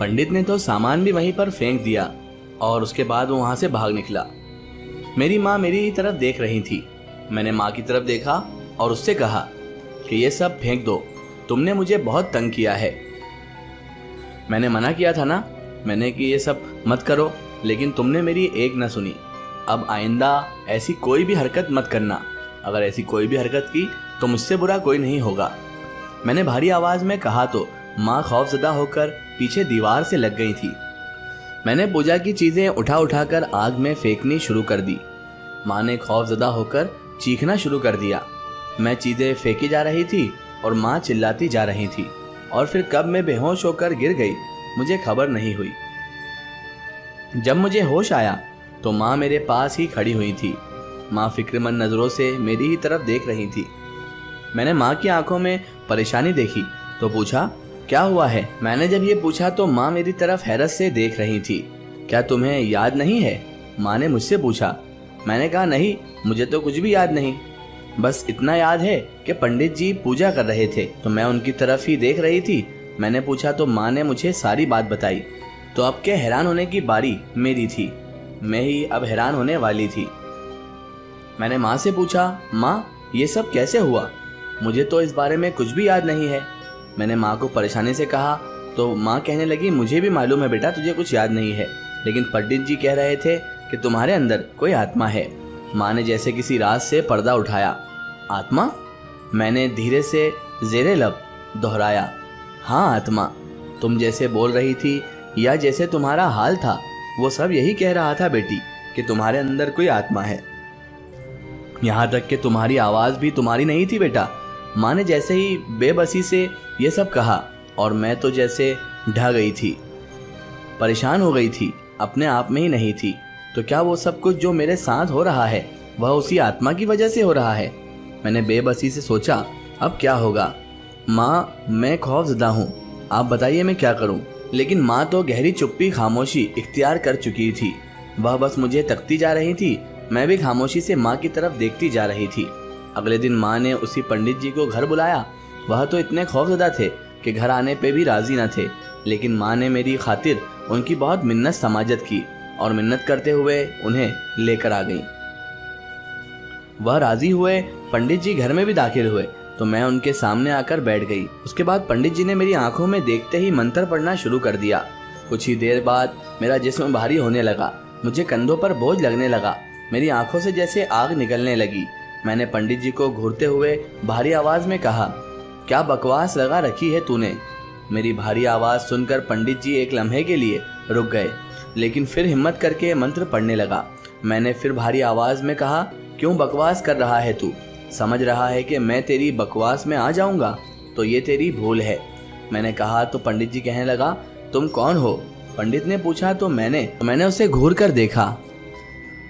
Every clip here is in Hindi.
पंडित ने तो सामान भी वहीं पर फेंक दिया और उसके बाद वो वहां से भाग निकला। मेरी माँ मेरी ही तरफ देख रही थी। मैंने माँ की तरफ देखा और उससे कहा कि ये सब फेंक दो, तुमने मुझे बहुत तंग किया है। मैंने मना किया था ना, मैंने कि ये सब मत करो, लेकिन तुमने मेरी एक न सुनी। अब आइंदा ऐसी कोई भी हरकत मत करना। अगर ऐसी कोई भी हरकत की तो मुझसे बुरा कोई नहीं होगा। मैंने भारी आवाज में कहा तो माँ खौफजदा होकर पीछे दीवार से लग गई थी। मैंने पूजा की चीजें उठा उठाकर आग में फेंकनी शुरू कर दी। माँ ने खौफजदा होकर चीखना शुरू कर दिया। मैं चीजें फेंकी जा रही थी और माँ चिल्लाती जा रही थी, और फिर कब मैं बेहोश होकर गिर गई मुझे खबर नहीं हुई। जब मुझे होश आया तो माँ मेरे पास ही खड़ी हुई थी। माँ फिक्रमंद नजरों से मेरी ही तरफ देख रही थी। मैंने माँ की आंखों में परेशानी देखी तो पूछा, क्या हुआ है? मैंने जब ये पूछा तो माँ मेरी तरफ हैरत से देख रही थी। क्या तुम्हें याद नहीं है? माँ ने मुझसे पूछा। मैंने कहा, नहीं, मुझे तो कुछ भी याद नहीं। बस इतना याद है कि पंडित जी पूजा कर रहे थे तो मैं उनकी तरफ ही देख रही थी। मैंने पूछा तो माँ ने मुझे सारी बात बताई। तो अब के हैरान होने की बारी मेरी थी। मैं ही अब हैरान होने वाली थी। मैंने माँ से पूछा, माँ ये सब कैसे हुआ? मुझे तो इस बारे में कुछ भी याद नहीं है। मैंने माँ को परेशानी से कहा तो माँ कहने लगी, मुझे भी मालूम है बेटा तुझे कुछ याद नहीं है, लेकिन पंडित जी कह रहे थे कि तुम्हारे अंदर कोई आत्मा है। माँ ने जैसे किसी राज से पर्दा उठाया। आत्मा? मैंने धीरे से ज़ेरे लब दोहराया। हाँ आत्मा, तुम जैसे बोल रही थी या जैसे तुम्हारा हाल था वो सब यही कह रहा था बेटी कि तुम्हारे अंदर कोई आत्मा है। यहाँ तक कि तुम्हारी आवाज़ भी तुम्हारी नहीं थी बेटा। माँ ने जैसे ही बेबसी से ये सब कहा और मैं तो जैसे ढह गई थी, परेशान हो गई थी, अपने आप में ही नहीं थी। तो क्या वो सब कुछ जो मेरे साथ हो रहा है वह उसी आत्मा की वजह से हो रहा है? मैंने बेबसी से सोचा, अब क्या होगा? माँ मैं खौफजदा हूँ, आप बताइए मैं क्या करूँ? लेकिन माँ तो गहरी चुप्पी खामोशी इख्तियार कर चुकी थी। वह बस मुझे तकती जा रही थी। मैं भी खामोशी से माँ की तरफ देखती जा रही थी। अगले दिन माँ ने उसी पंडित जी को घर बुलाया। वह तो इतने खौफजदा थे कि घर आने पे भी राजी न थे, लेकिन माँ ने मेरी खातिर उनकी बहुत मिन्नत समाजत की और मिन्नत करते हुए उन्हें लेकर आ गई। वह राजी हुए। पंडित जी घर में भी दाखिल हुए तो मैं उनके सामने आकर बैठ गई। उसके बाद पंडित जी ने मेरी आंखों में देखते ही मंत्र पढ़ना शुरू कर दिया। कुछ ही देर बाद मेरा जिस्म भारी होने लगा, मुझे कंधों पर बोझ लगने लगा, मेरी आंखों से जैसे आग निकलने लगी। मैंने पंडित जी को घूरते हुए भारी आवाज में कहा, क्या बकवास लगा रखी है तूने? मेरी भारी आवाज सुनकर पंडित जी एक लम्हे के लिए रुक गए, लेकिन फिर हिम्मत करके मंत्र पढ़ने लगा। मैंने फिर भारी आवाज में कहा, क्यों बकवास कर रहा है तू? समझ रहा है कि मैं तेरी बकवास में आ जाऊंगा? तो ये तेरी भूल है। मैंने कहा तो पंडित जी कहने लगा, तुम कौन हो? पंडित ने पूछा तो मैंने उसे घूर कर देखा।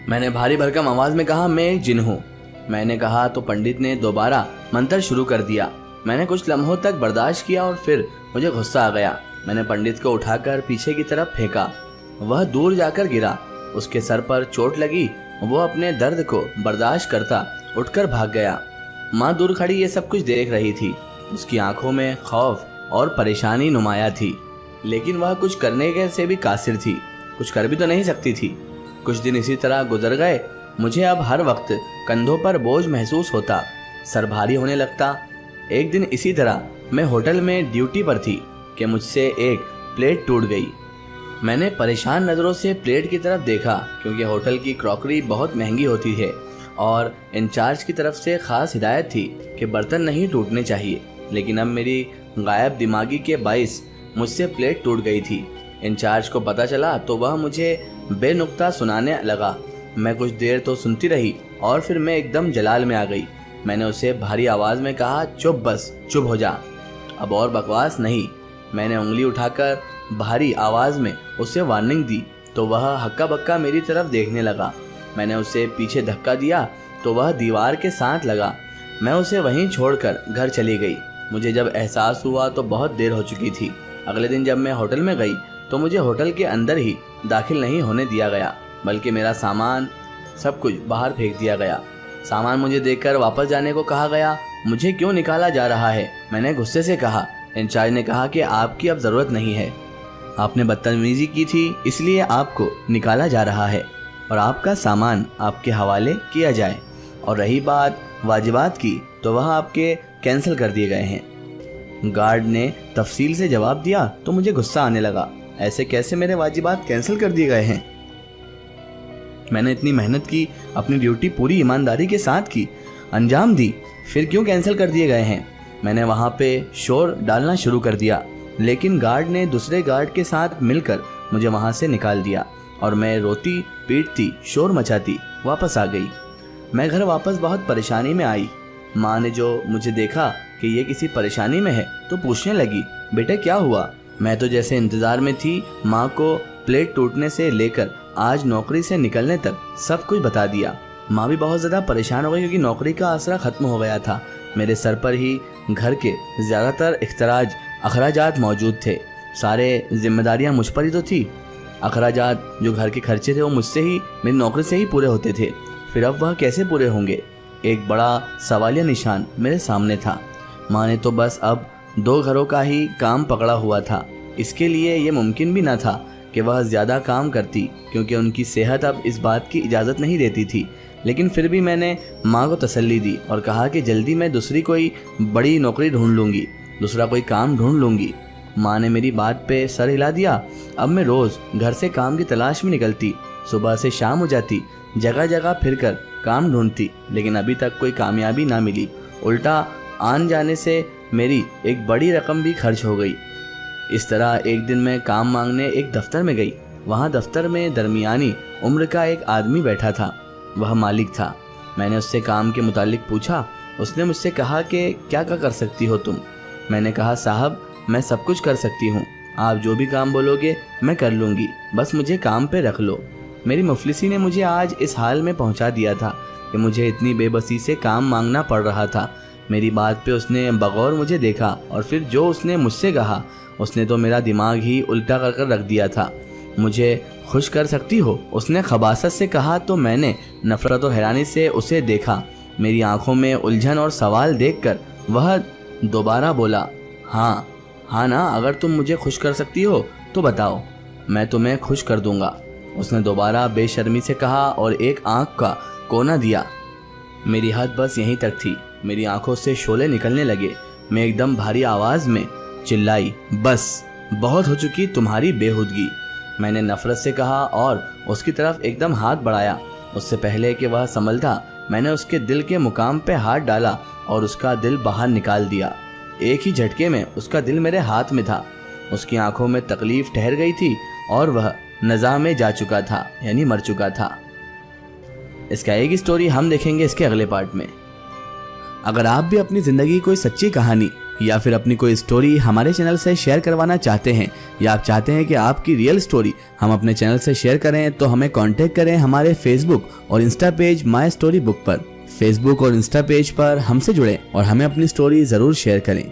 मैंने भारी भरकम आवाज में कहा, मैं एक जिन हूँ। मैंने कहा तो पंडित ने दोबारा मंत्र शुरू कर दिया। मैंने कुछ लम्हों तक बर्दाश्त किया और फिर मुझे गुस्सा आ गया। मैंने पंडित को उठाकर पीछे की तरफ फेंका। वह दूर जाकर गिरा, उसके सर पर चोट लगी। वो अपने दर्द को बर्दाश्त करता उठकर भाग गया। माँ दूर खड़ी ये सब कुछ देख रही थी। उसकी आंखों में खौफ और परेशानी नुमाया थी, लेकिन वह कुछ करने के से भी कासिर थी। कुछ कर भी तो नहीं सकती थी। कुछ दिन इसी तरह गुजर गए। मुझे अब हर वक्त कंधों पर बोझ महसूस होता, सर भारी होने लगता। एक दिन इसी तरह मैं होटल में ड्यूटी पर थी कि मुझसे एक प्लेट टूट गई। मैंने परेशान नज़रों से प्लेट की तरफ देखा, क्योंकि होटल की क्रॉकरी बहुत महंगी होती है और इंचार्ज की तरफ से ख़ास हिदायत थी कि बर्तन नहीं टूटने चाहिए। लेकिन अब मेरी गायब दिमागी के बाइस मुझसे प्लेट टूट गई थी। इंचार्ज को पता चला तो वह मुझे बेनुक्ता सुनाने लगा। मैं कुछ देर तो सुनती रही और फिर मैं एकदम जलाल में आ गई। मैंने उसे भारी आवाज़ में कहा, चुप, बस चुप हो जा, अब और बकवास नहीं। मैंने उंगली उठाकर भारी आवाज़ में उसे वार्निंग दी तो वह हक्का बक्का मेरी तरफ देखने लगा। मैंने उसे पीछे धक्का दिया तो वह दीवार के साथ लगा। मैं उसे वहीं छोड़कर घर चली गई। मुझे जब एहसास हुआ तो बहुत देर हो चुकी थी। अगले दिन जब मैं होटल में गई तो मुझे होटल के अंदर ही दाखिल नहीं होने दिया गया, बल्कि मेरा सामान सब कुछ बाहर फेंक दिया गया। सामान मुझे देखकर वापस जाने को कहा गया। मुझे क्यों निकाला जा रहा है? मैंने गुस्से से कहा। इंचार्ज ने कहा कि आपकी अब ज़रूरत नहीं है। आपने बदतमीजी की थी, इसलिए आपको निकाला जा रहा है और आपका सामान आपके हवाले किया जाए। और रही बात वाजिबात की, तो वह आपके कैंसिल कर दिए गए हैं। गार्ड ने तफसील से जवाब दिया तो मुझे गुस्सा आने लगा। ऐसे कैसे मेरे वाजिबात कैंसिल कर दिए गए हैं? मैंने इतनी मेहनत की, अपनी ड्यूटी पूरी ईमानदारी के साथ की, अंजाम दी, फिर क्यों कैंसिल कर दिए गए हैं? मैंने वहाँ पे शोर डालना शुरू कर दिया, लेकिन गार्ड ने दूसरे गार्ड के साथ मिलकर मुझे वहाँ से निकाल दिया और मैं रोती पीटती शोर मचाती वापस आ गई। मैं घर वापस बहुत परेशानी में आई। माँ ने जो मुझे देखा कि ये किसी परेशानी में है तो पूछने लगी, बेटा क्या हुआ? मैं तो जैसे इंतज़ार में थी, माँ को प्लेट टूटने से लेकर आज नौकरी से निकलने तक सब कुछ बता दिया। माँ भी बहुत ज़्यादा परेशान हो गई क्योंकि नौकरी का आसरा ख़त्म हो गया था। मेरे सर पर ही घर के ज़्यादातर अखराजात मौजूद थे। सारे जिम्मेदारियाँ मुझ पर ही तो थी। अखराजात जो घर के खर्चे थे वो मुझसे ही, मेरी नौकरी से ही पूरे होते थे। फिर अब वह कैसे पूरे होंगे? एक बड़ा सवालिया निशान मेरे सामने था। माँ ने तो बस अब 2 घरों का ही काम पकड़ा हुआ था। इसके लिए ये मुमकिन भी न था कि वह ज़्यादा काम करती, क्योंकि उनकी सेहत अब इस बात की इजाज़त नहीं देती थी। लेकिन फिर भी मैंने माँ को तसल्ली दी और कहा कि जल्दी मैं दूसरी कोई बड़ी नौकरी ढूंढ लूँगी, दूसरा कोई काम ढूंढ लूँगी। माँ ने मेरी बात पे सर हिला दिया। अब मैं रोज़ घर से काम की तलाश में निकलती, सुबह से शाम हो जाती, जगह जगह फिरकर काम ढूंढती, लेकिन अभी तक कोई कामयाबी ना मिली। उल्टा आन जाने से मेरी एक बड़ी रकम भी खर्च हो गई। इस तरह एक दिन मैं काम मांगने एक दफ्तर में गई। वहाँ दफ्तर में दरमियानी उम्र का एक आदमी बैठा था। वह मालिक था। मैंने उससे काम के मुतालिक पूछा। उसने मुझसे कहा कि क्या कर सकती हो तुम? मैंने कहा, साहब मैं सब कुछ कर सकती हूँ, आप जो भी काम बोलोगे मैं कर लूँगी, बस मुझे काम पे रख लो। मेरी मुफलिसी ने मुझे आज इस हाल में पहुँचा दिया था कि मुझे इतनी बेबसी से काम मांगना पड़ रहा था। मेरी बात पे उसने बगौर मुझे देखा और फिर जो उसने मुझसे कहा उसने तो मेरा दिमाग ही उल्टा कर रख दिया था। मुझे खुश कर सकती हो? उसने खबासत से कहा तो मैंने नफरत और हैरानी से उसे देखा। मेरी आंखों में उलझन और सवाल देखकर वह दोबारा बोला, हाँ ना, अगर तुम मुझे खुश कर सकती हो तो बताओ, मैं तुम्हें खुश कर दूंगा। उसने दोबारा बेशर्मी से कहा और एक आंख का कोना दिया। मेरी हद बस यहीं तक थी। मेरी आंखों से शोले निकलने लगे। मैं एकदम भारी आवाज़ में चिल्लाई, बस बहुत हो चुकी तुम्हारी बेहुदगी। मैंने नफरत से कहा और उसकी तरफ एकदम हाथ बढ़ाया। उससे पहले कि वह संभलता, मैंने उसके दिल के मुकाम पे हाथ डाला और उसका दिल बाहर निकाल दिया। एक ही झटके में उसका दिल मेरे हाथ में था। उसकी आंखों में तकलीफ ठहर गई थी और वह नज़ा में जा चुका था, यानी मर चुका था। इसका एक स्टोरी हम देखेंगे इसके अगले पार्ट में। अगर आप भी अपनी ज़िंदगी कोई सच्ची कहानी या फिर अपनी कोई स्टोरी हमारे चैनल से शेयर करवाना चाहते हैं, या आप चाहते हैं कि आपकी रियल स्टोरी हम अपने चैनल से शेयर करें, तो हमें कांटेक्ट करें हमारे फेसबुक और Insta page my story book पर। फेसबुक और इंस्टा पेज पर हमसे जुड़ें और हमें अपनी स्टोरी ज़रूर शेयर करें।